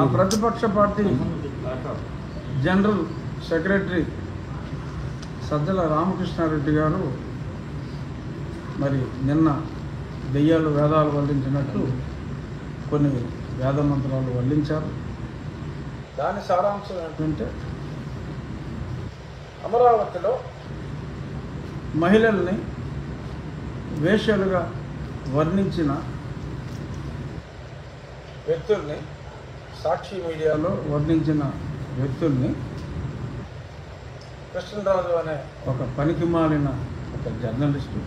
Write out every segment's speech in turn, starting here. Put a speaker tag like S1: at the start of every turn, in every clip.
S1: ఆ ప్రతిపక్ష party general secretary Sajjala Ramakrishna Reddy గారు మరి నిన్న దెయ్యాలు వేదాలు వల్లించినట్టు కొన్ని వేద మంత్రాలు వల్లించారు. దాని సారాంశం ఏంటంటే అమరావతిలో మహిళల్ని వేశ్యలుగా వర్ణించిన వ్యక్తుల్ని, సాక్షి మీడియాలో వర్ణించిన వ్యక్తుల్ని కృష్ణరాజు అనే ఒక పనికిమాలిన ఒక జర్నలిస్టు,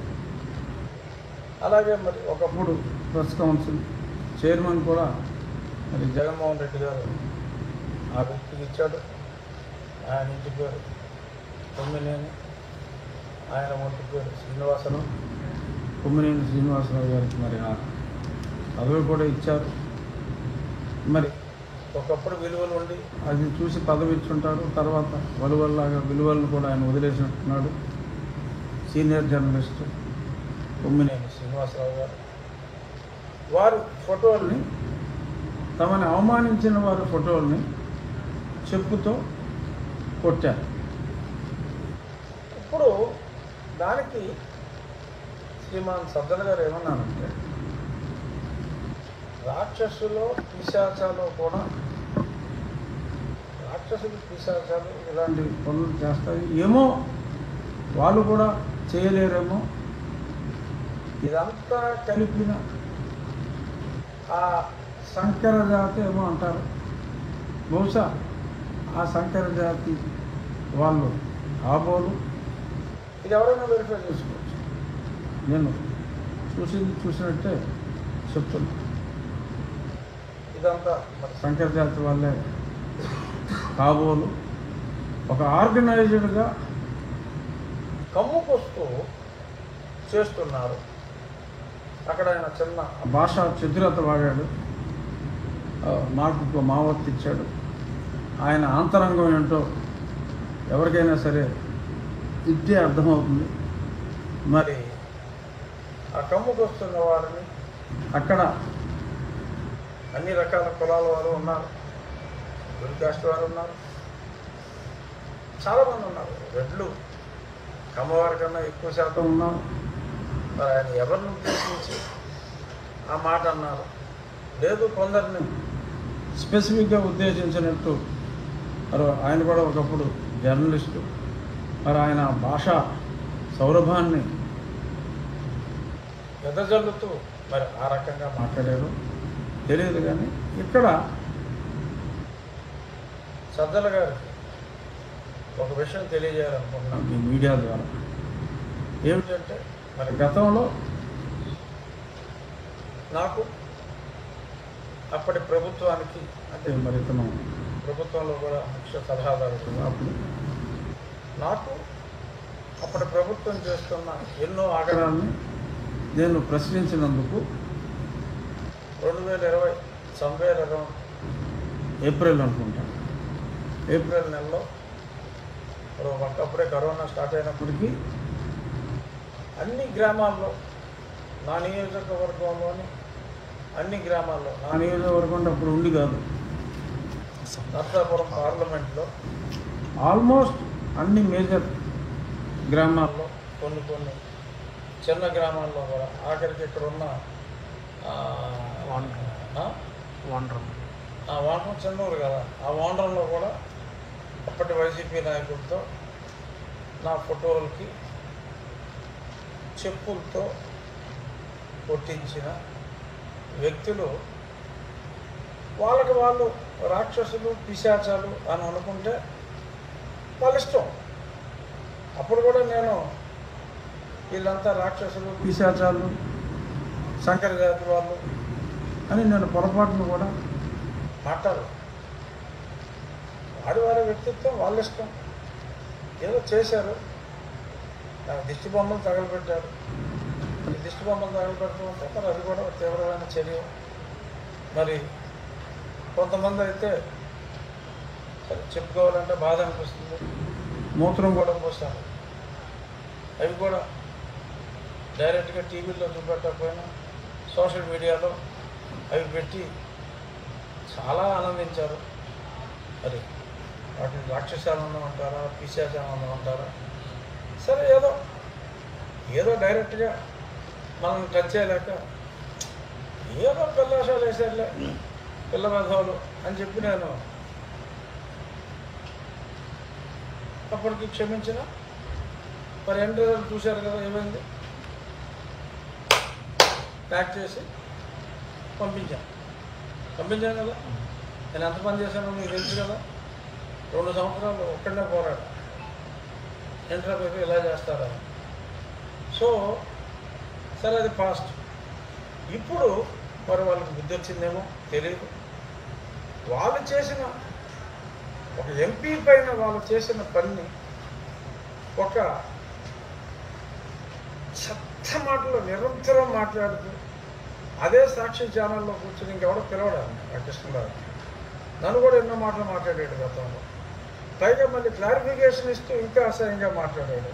S1: అలాగే మరి ఒకప్పుడు ప్రెస్ కౌన్సిల్ చైర్మన్ కూడా మరి జగన్మోహన్ రెడ్డి గారు ఆ వ్యక్తికి ఇచ్చాడు. ఆయన ఇంటి పేరు కొమ్మినేని, ఆయన ఒంటి పేరు శ్రీనివాసరావు, కొమ్మినేని శ్రీనివాసరావు గారికి మరి ఆ పదవి కూడా ఇచ్చారు. మరి ఒకప్పుడు విలువలు ఉండి అది చూసి పదవి ఇచ్చుంటారు, తర్వాత వలువల్లాగా విలువలను కూడా ఆయన వదిలేసినట్టున్నాడు. సీనియర్ జర్నలిస్టు కొమ్మినేని శ్రీనివాసరావు గారు వారు ఫోటోల్ని, తమని అవమానించిన వారి ఫోటోల్ని చెప్పుతో కొట్టారు. ఇప్పుడు దానికి శ్రీమాన్ సజ్జల గారు ఏమన్నారంటే, రాక్షసులు పిశాచాలు కూడా, రాక్షసులు పిశాచాలు ఇలాంటి పనులు చేస్తాయి ఏమో, వాళ్ళు కూడా చేయలేరేమో, ఇదంతా కలిపిన ఆ సంకర జాతి ఏమో అంటారు. బహుశా ఆ సంకర జాతి వాళ్ళు కాబోలు. ఇది ఎవరైనా వెరిఫై చేసుకోవచ్చు. నేను చూసినట్టే చెప్తున్నా. ఇదంతా మరి సంకర జాతి వాళ్ళే కాబోలు. ఒక ఆర్గనైజ్డ్గా కమ్ముకొస్తూ చేస్తున్నారు. అక్కడ ఆయన చిన్న భాషా చతురత వాడాడు, నాకు మావత్తు ఇచ్చాడు. ఆయన ఆంతరంగం ఏంటో ఎవరికైనా సరే ఇట్టే అర్థమవుతుంది. మరి ఆ కమ్ముకొస్తున్న వారిని అక్కడ అన్ని రకాల కులాల వారు ఉన్నారు, గురికాస్ట్ వారు ఉన్నారు, చాలామంది ఉన్నారు. రెడ్లు కమ్మవారి కన్నా ఎక్కువ శాతం ఉన్నారు. మరి ఆయన ఎవరిని ఉద్దేశించి ఆ మాట అన్నారు? లేదు, కొందరిని స్పెసిఫిక్గా ఉద్దేశించినట్టు. మరి ఆయన కూడా ఒకప్పుడు జర్నలిస్టు. మరి ఆయన భాషా సౌరభాన్ని ఎదజల్లుతూ మరి ఆ రకంగా మాట్లాడారు తెలియదు. కానీ ఇక్కడ సజ్జల గారికి ఒక విషయం తెలియజేయాలనుకుంటున్నాను ఈ మీడియా ద్వారా. ఏమిటంటే, మరి గతంలో నాకు అప్పటి ప్రభుత్వానికి, అంటే మరి ఇతను ప్రభుత్వంలో కూడా ముఖ్య సలహాదారు, అప్పుడు నాకు అప్పటి ప్రభుత్వం చేస్తున్న ఎన్నో ఆగడాన్ని నేను ప్రశ్నించినందుకు 2020 సంవేర్ అరౌండ్ ఏప్రిల్ అనుకుంటాను, ఏప్రిల్ నెలలో ఒకప్పుడే కరోనా స్టార్ట్ అయినప్పటికీ అన్ని గ్రామాల్లో, నా నియోజకవర్గంలోని అన్ని గ్రామాల్లో, నా నియోజకవర్గం అప్పుడు ఉండి కాదు, నర్సాపురం పార్లమెంట్లో ఆల్మోస్ట్ అన్ని మేజర్ గ్రామాల్లో, కొన్ని చిన్న గ్రామాల్లో కూడా, ఆఖరికి ఇక్కడ ఉన్న వాండ్రం చెన్నూరు కదా, ఆ వాండ్రంలో కూడా అప్పటి వైసీపీ నాయకులతో నా ఫోటోలకి చెప్పులతో కొట్టించిన వ్యక్తులు వాళ్ళకి వాళ్ళు రాక్షసులు పిశాచాలు అని అనుకుంటే వాళ్ళ ఇష్టం. అప్పుడు కూడా నేను వీళ్ళంతా రాక్షసులు పిశాచాలు సంకర జాతి వాళ్ళు అని నేను పొరపాటును కూడా మాట్లాడు. వారి వ్యక్తిత్వం వాళ్ళ ఇష్టం. ఏదో చేశారు, నాకు దిష్టి బొమ్మలు తగలబెట్టారు. ఈ దిష్టి బొమ్మలు తగలబెట్టడం అంటే మరి అది కూడా తీవ్రమైన చర్య. మరి కొంతమంది అయితే సరే చెప్పుకోవాలంటే బాధ అనిపిస్తుంది, మూత్రం కూడా పోస్తారు. అవి కూడా డైరెక్ట్గా టీవీలో చూపెట్టకపోయినా సోషల్ మీడియాలో అవి పెట్టి చాలా ఆనందించారు. మరి వాటిని రాక్షసానందం అంటారా, పిశాచానందం అంటారా, సరే ఏదో డైరెక్ట్గా మనం టచ్ చేయలేక ఏదో పిల్లషాలు వేసారులే పిల్ల మేధావులు అని చెప్పి నేను అప్పటికి క్షమించిన. మరి ఎండ్ రిజల్ట్ చూశారు కదా, ఏమైంది, ప్యాక్ చేసి పంపించాను కదా. నేను ఎంత పని చేశానో మీకు తెలుసు కదా. 2 సంవత్సరాలు ఒక్కడనే పోరాడు, ఇంటర్ పేపర్ ఇలా చేస్తారా. సో సరే, అది పాస్ట్. ఇప్పుడు మరి వాళ్ళకి బుద్ధి వచ్చిందేమో తెలియదు. వాళ్ళు చేసిన ఒక ఎంపీ పైన వాళ్ళు చేసిన పని ఒక చెత్త మాటలు నిరంతరం మాట్లాడుతూ అదే సాక్షి ఛానల్లో కూర్చొని ఇంకెవడో పిలవడాను కృష్ణరావు నన్ను కూడా ఎన్నో మాటలు మాట్లాడాడు గతంలో. పైగా మళ్ళీ క్లారిఫికేషన్ ఇస్తూ ఇంకా అసహ్యంగా మాట్లాడాడు.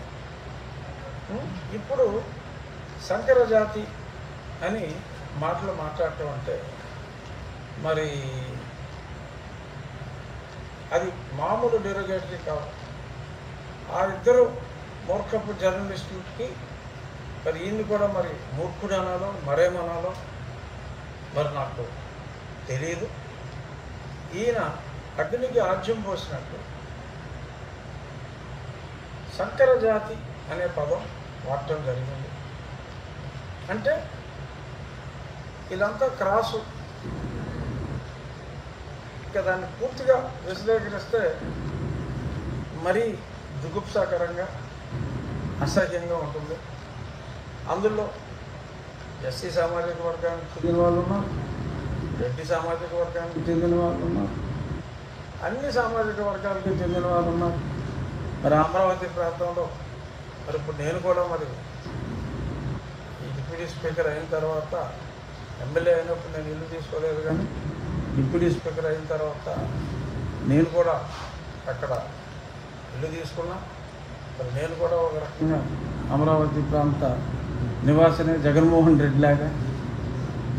S1: ఇప్పుడు సంకర జాతి అని మాటలు మాట్లాడటం అంటే మరి అది మామూలు డెరోగేటరీ కాదు. ఆ ఇద్దరు మూర్ఖపు జర్నలిస్టులకి మరి ఈయన్ని కూడా మరి మూర్ఖుడు అనాలో మరేమనాలో మరి నాకు తెలియదు. ఈయన అగ్నికి ఆజ్యం పోసినట్టు సంకర జాతి అనే పదం వాడటం జరిగింది. అంటే ఇదంతా క్రాసు. ఇక దాన్ని పూర్తిగా విశ్లేషిస్తే మరీ జుగుప్సాకరంగా అసహ్యంగా ఉంటుంది. అందులో ఎస్సీ సామాజిక వర్గానికి చెందిన వాళ్ళు ఉన్నారు, రెడ్డి సామాజిక వర్గానికి చెందిన వాళ్ళు ఉన్నారు, అన్ని సామాజిక వర్గాలకి చెందిన వాళ్ళు ఉన్నారు. మరి అమరావతి ప్రాంతంలో మరి ఇప్పుడు నేను కూడా మరి ఈ డిప్యూటీ స్పీకర్ అయిన తర్వాత, ఎమ్మెల్యే అయినప్పుడు నేను ఇల్లు తీసుకోలేదు, కానీ డిప్యూటీ స్పీకర్ అయిన తర్వాత నేను కూడా అక్కడ ఇల్లు తీసుకున్నా. మరి నేను కూడా ఒక రకంగా అమరావతి ప్రాంత నివాసనే. జగన్మోహన్ రెడ్డి లాగా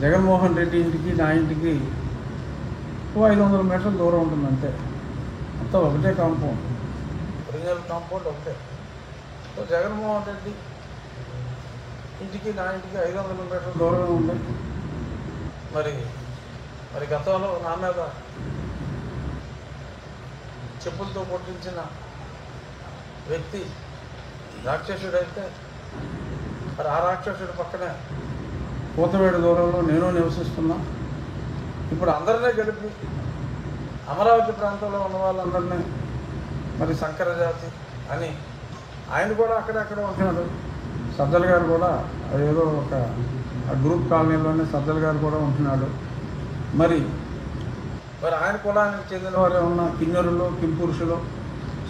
S1: జగన్మోహన్ రెడ్డి ఇంటికి నా ఇంటికి 500 మీటర్ల దూరం ఉంటుంది అంతే. అంతా ఒకటే కాంపౌండ్, ఒరిజినల్ కాంపౌండ్ ఒకటే. సో జగన్మోహన్ రెడ్డి ఇంటికి నా ఇంటికి 500 మీటర్ల దూరమే ఉంది. మరి గతంలో నా మీద చెప్పులతో కొట్టించిన వ్యక్తి రాక్షసుడైతే మరి ఆ రాక్షసుడి పక్కనే కూతవేడు దూరంలో నేను నివసిస్తున్నా. ఇప్పుడు అందరినీ గెలిపి అమరావతి ప్రాంతంలో ఉన్న వాళ్ళందరినీ మరి సంకర జాతి అని ఆయన కూడా అక్కడెక్కడ ఉంటున్నాడు. సజ్జల గారు కూడా ఏదో ఒక గ్రూప్ కాలనీలోనే సజ్జల గారు కూడా ఉంటున్నాడు. మరి ఆయన కులానికి చెందిన వారే ఉన్న కిన్నెరులు, కింపురుషులు,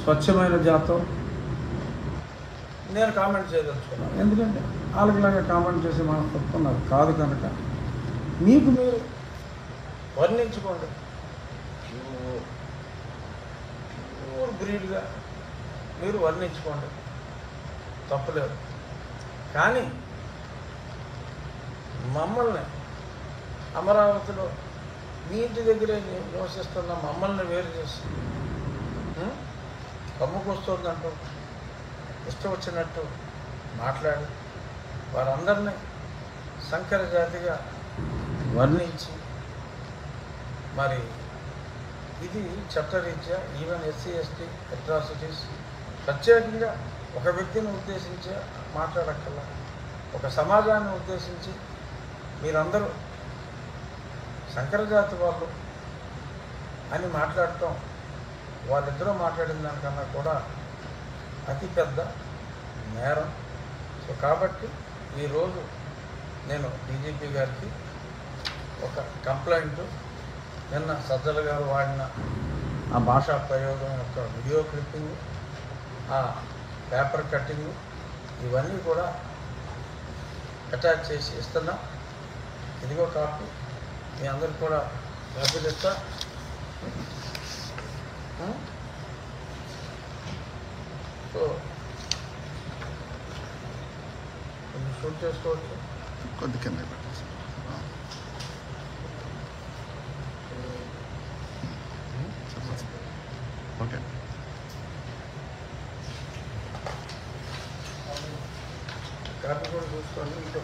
S1: స్వచ్ఛమైన జాతో నేను కామెంట్ చేయదలుచుకున్నాను. ఎందుకంటే వాళ్ళకిలాగా కామెంట్ చేసి మనం చెప్తున్నారు కాదు కనుక మీకు మీరు వర్ణించుకోండి. ప్యూర్ బ్రీడ్గా మీరు వర్ణించుకోండి, తప్పులేదు. కానీ మమ్మల్ని అమరావతిలో మీ ఇంటి దగ్గరే నివసిస్తున్న మమ్మల్ని వేరు చేసి కమ్ముకొస్తుందంటూ ఇష్టం వచ్చినట్టు మాట్లాడి వారందరినీ సంకర జాతిగా వర్ణించి మరి ఇది చట్టరీత్యా ఈవెన్ ఎస్సీ ఎస్టీ అట్రాసిటీస్ ప్రత్యేకంగా ఒక వ్యక్తిని ఉద్దేశించి మాట్లాడక్కర్లా, ఒక సమాజాన్ని ఉద్దేశించి మీరందరూ శంకరజాతి వాళ్ళు అని మాట్లాడటం వాళ్ళిద్దరూ మాట్లాడిన దానికన్నా కూడా అతిపెద్ద నేరం. సో కాబట్టి ఈరోజు నేను డీజీపీ గారికి ఒక కంప్లైంట్, నిన్న సజ్జల గారు వాడిన ఆ భాషా ప్రయోగం యొక్క వీడియో క్లిప్పింగ్, ఆ పేపర్ కట్టింగ్, ఇవన్నీ కూడా అటాచ్ చేసి ఇస్తున్నా. ఇదిగో కాపీ మీ అందరికి కూడా కాపీలు ఇస్తా. సో షూట్ చేసుకోవచ్చు.
S2: కొద్ది కింద ఓకే.
S1: కాపీ కూడా చూసుకోండి. ఇంకో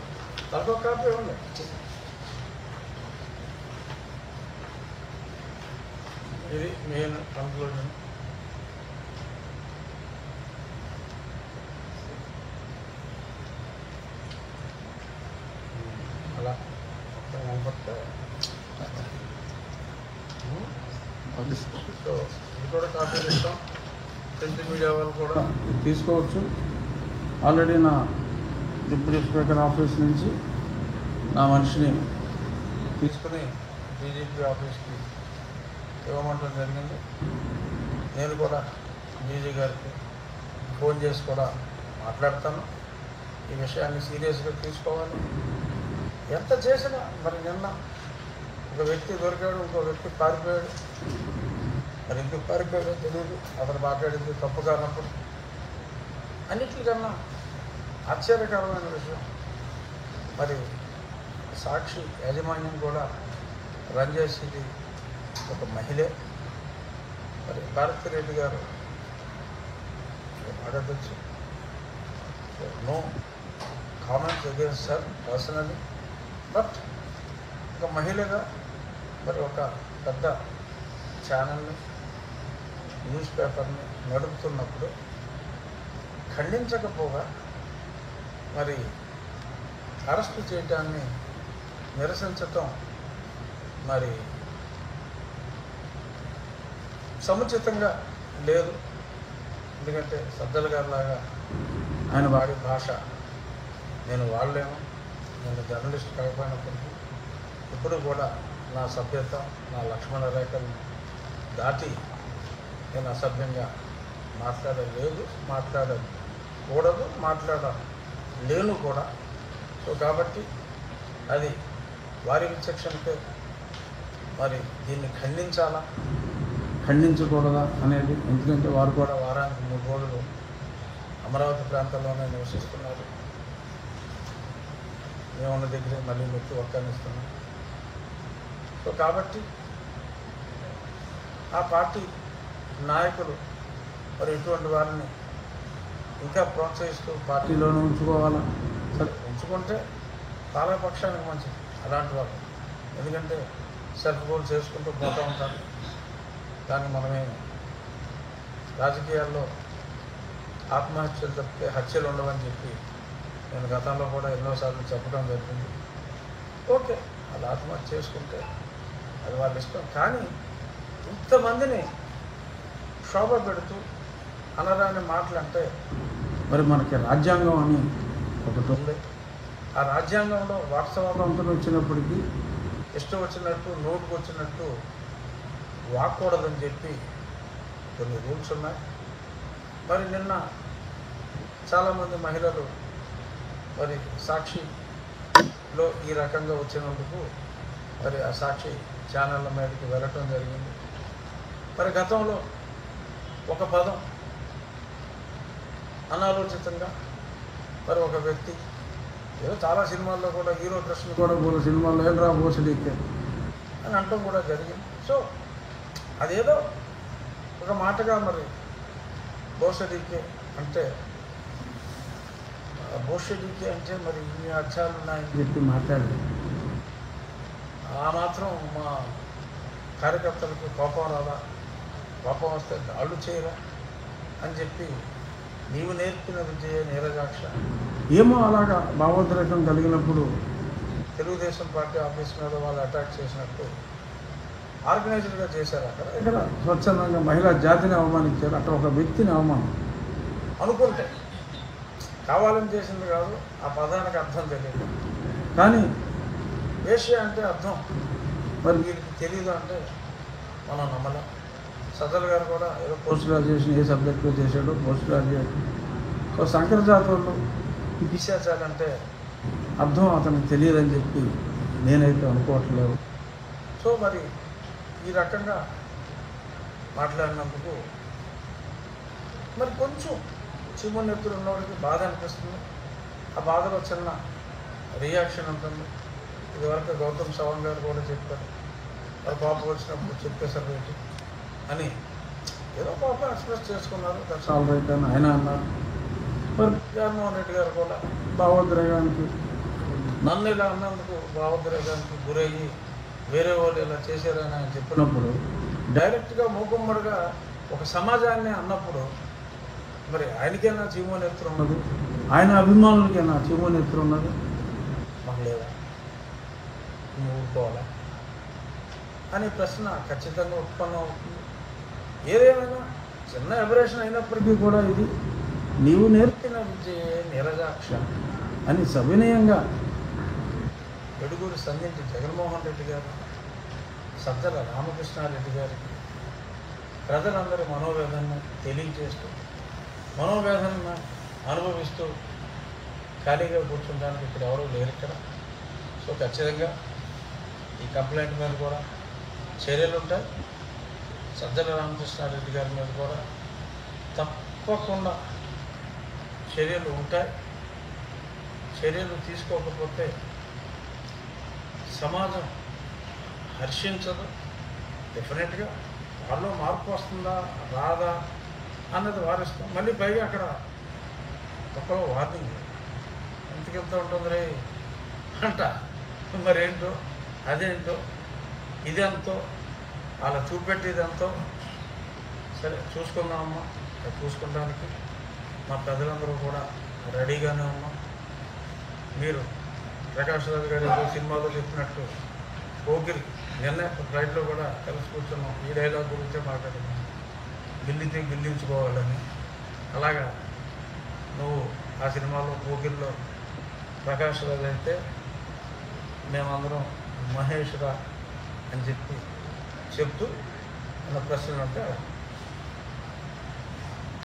S1: తలకో కాపీ ఉంది. ఇది మెయిన్ కంక్లూజన్. అలా మొత్తం కనపడితే సో ఇది కూడా కాపీలు ఇస్తాం. ప్రింట్ మీడియా వాళ్ళు కూడా తీసుకోవచ్చు. ఆల్రెడీ నా డిప్యూటీ స్పీకర్ ఆఫీస్ నుంచి నా మనిషిని తీసుకుని డీజీపీ ఆఫీస్కి ఇవ్వమంటం జరిగింది. నేను కూడా డీజీ గారికి ఫోన్ చేసి కూడా మాట్లాడతాను. ఈ విషయాన్ని సీరియస్గా తీసుకోవాలి. ఎంత చేసినా మరి నిన్న ఒక వ్యక్తి దొరికాడు, ఇంకో వ్యక్తి పారిపోయాడు. మరి ఎందుకు పారిపోయాడో తెలియదు. అతను మాట్లాడింది తప్పు కానప్పుడు అన్నిటికన్నా ఆశ్చర్యకరమైన విషయం మరి సాక్షి యాజమాన్యం కూడా రన్ చేసేది ఒక మహిళే. మరి భారతిరెడ్డి గారు బాగా తెలుసు. No comments against sir personally, but ఒక మహిళగా మరి ఒక పెద్ద ఛానల్ని న్యూస్ పేపర్ని నడుపుతున్నప్పుడు ఖండించకపోగా మరి అరెస్టు చేయడాన్ని నిరసించటం మరి సముచితంగా లేదు. ఎందుకంటే సజ్జల గారిలాగా ఆయన వాడి భాష నేను వాడలేను. నేను జర్నలిస్ట్ కాకపోయినప్పటికీ ఇప్పుడు కూడా నా సభ్యత, నా లక్ష్మణ రేఖలను దాటి నేను అసభ్యంగా మాట్లాడలేదు, మాట్లాడకూడదు, మాట్లాడలేను కూడా. సో కాబట్టి అది వారి విచక్షణకే మరి దీన్ని ఖండించాలా, ఖండించకూడదా అనేది. ఎందుకంటే వారు కూడా వారానికి 3 రోజులు అమరావతి ప్రాంతంలోనే నివసిస్తున్నారు. మేమున్న దగ్గరే మళ్ళీ మెట్టు ఒక్కనిస్తున్నాం. సో కాబట్టి ఆ పార్టీ నాయకులు మరి ఇటువంటి వారిని ఇంకా ప్రోత్సహిస్తూ పార్టీలోనే ఉంచుకోవాలా. సరే ఉంచుకుంటే పాలకపక్షానికి మంచిది అలాంటి వాళ్ళు. ఎందుకంటే సెల్ఫ్ గోల్ చేసుకుంటూ పోతూ ఉంటారు. కానీ మనమే రాజకీయాల్లో ఆత్మహత్యలు తప్పితే హత్యలు ఉండవని చెప్పి నేను గతంలో కూడా ఎన్నోసార్లు చెప్పడం జరిగింది. ఓకే, వాళ్ళు ఆత్మహత్య చేసుకుంటే అది వాళ్ళ ఇష్టం. కానీ ఇంతమందిని శోభ పెడుతూ అనరాని మాటలు అంటే మరి మనకి రాజ్యాంగం అని ఒకటి ఉంది. ఆ రాజ్యాంగంలో వాస్తవాంతం వచ్చినప్పటికీ ఇష్టం వచ్చినట్టు నోటుకు వచ్చినట్టు వాక్కూడదని చెప్పి కొన్ని రూల్స్ ఉన్నాయి. మరి నిన్న చాలామంది మహిళలు మరి సాక్షిలో ఈ రకంగా వచ్చినందుకు మరి ఆ సాక్షి ఛానళ్ళ మీదకి వెళ్ళటం జరిగింది. మరి గతంలో ఒక పదం అనాలోచితంగా మరి ఒక వ్యక్తి ఏదో చాలా సినిమాల్లో కూడా హీరో డ్రెస్సులు కూడా సినిమాల్లో ఏం రా బోసడీకే అని అంటూ కూడా జరిగింది. సో అదేదో ఒక మాటగా మరి బోసడీకే అంటే బోసడీకే అంటే మరి ఇన్ని అర్థాలు ఉన్నాయని చెప్పి మాట్లాడారు. ఆ మాత్రం మా కార్యకర్తలకు కోపం రాదా? కోపం వస్తే దాళ్ళు చేయరా అని చెప్పి నీవు నేర్పిన విద్య నీరజాక్ష ఏమో అలాగా భావోద్రేకం కలిగినప్పుడు తెలుగుదేశం పార్టీ ఆఫీస్ మీద వాళ్ళు అటాక్ చేసినట్టు ఆర్గనైజ్డ్గా చేశారు. ఇక్కడ స్వచ్ఛందంగా మహిళా జాతిని అవమానించారు. అట్లా ఒక వ్యక్తిని అవమానం అనుకుంటే కావాలని చేసింది కాదు. ఆ పదానికి అర్థం తెలియదు. కానీ వేశ్య అంటే అర్థం మరి వీరికి తెలియదు అంటే మనం నమ్మలేం. సజ్జల గారు కూడా ఏదో పోస్ట్ గ్రాడ్యుయేషన్ ఏ సబ్జెక్టులో చేశాడో పోస్ట్ గ్రాడ్యుయేట్. సో సంకర జాతుల్లో పిశాచాలంటే అర్థం అతనికి తెలియదని చెప్పి నేనైతే అనుకోవట్లేదు. సో మరి ఈ రకంగా మాట్లాడినందుకు మరి కొంచెం చిమ్మనెత్తులు ఉన్నవాడికి బాధ అనిపిస్తుంది. ఆ బాధలో చిన్న రియాక్షన్ ఉంటుంది. ఇదివరకు గౌతమ్ సవాంగ్ గారు కూడా చెప్పారు, వారు కోపం వచ్చినప్పుడు చెప్పేశారు ఏంటి అని. ఏదో పాపం ఎక్స్ప్రెస్ చేసుకున్నారు, దట్స్ ఆల్ రైట్ అని ఆయన అన్నారు. మరి జగన్మోహన్ రెడ్డి గారు కూడా భావోద్రేగానికి, నన్ను ఇలా అన్నందుకు భావోద్రేగానికి గురయ్యి వేరే వాళ్ళు ఇలా చేశారని ఆయన చెప్పినప్పుడు, డైరెక్ట్గా మూకుమ్మడిగా ఒక సమాజాన్ని అన్నప్పుడు మరి ఆయనకైనా చీమోనేత్రం ఉన్నది, ఆయన అభిమానులకైనా చీమోనేత్రం ఉన్నది, మాకు లేదా, నువ్వు ఊరుకోవాలా అనే ప్రశ్న ఖచ్చితంగా ఉత్పన్నం అవుతుంది. ఏదేమైనా చిన్న ఎబరేషన్ అయినప్పటికీ కూడా ఇది నీవు నేర్పిన విద్యే నీరజాక్ష అని సవినయంగా ఎడుగురు సంధించి జగన్మోహన్ రెడ్డి గారు, సజ్జల రామకృష్ణారెడ్డి గారికి ప్రజలందరి మనోవేదనను తెలియజేస్తూ, మనోవేదనను అనుభవిస్తూ ఖాళీగా కూర్చుంటానికి ఇక్కడ ఎవరూ లేరు ఇక్కడ. సో ఖచ్చితంగా ఈ కంప్లైంట్ మీద కూడా చర్యలు ఉంటాయి. సజ్జల రామకృష్ణారెడ్డి గారి మీద కూడా తప్పకుండా చర్యలు ఉంటాయి. చర్యలు తీసుకోకపోతే సమాజం హర్షించదు. డెఫినెట్గా వాళ్ళలో మార్పు వస్తుందా రాదా అన్నది వారిస్తాం. మళ్ళీ పైగా అక్కడ ఒక్కలో వార్నింగ్ ఎంతకెంత ఉంటుంది రే అంట, మరేంటో అదేంటో ఇదెంతో అలా చూపెట్టేదంతో. సరే చూసుకుందామమ్మా, చూసుకోవడానికి మా ప్రజలందరూ కూడా రెడీగానే ఉన్నాం. మీరు ప్రకాష్ రాజు గారు ఏదో సినిమాలో చెప్పినట్టు పోకిరి నిన్న ఫ్లైట్లో కూడా కలిసి కూర్చున్నాం, ఈ డైలాగ్ గురించే మాట్లాడుతున్నాం, గిల్లించుకోవాలని. అలాగా నువ్వు ఆ సినిమాలో పోకిరిలో ప్రకాష్ రాజు అయితే మేమందరం మహేష్ రా అని చెప్తూ ఉన్న ప్రశ్నలు అంటే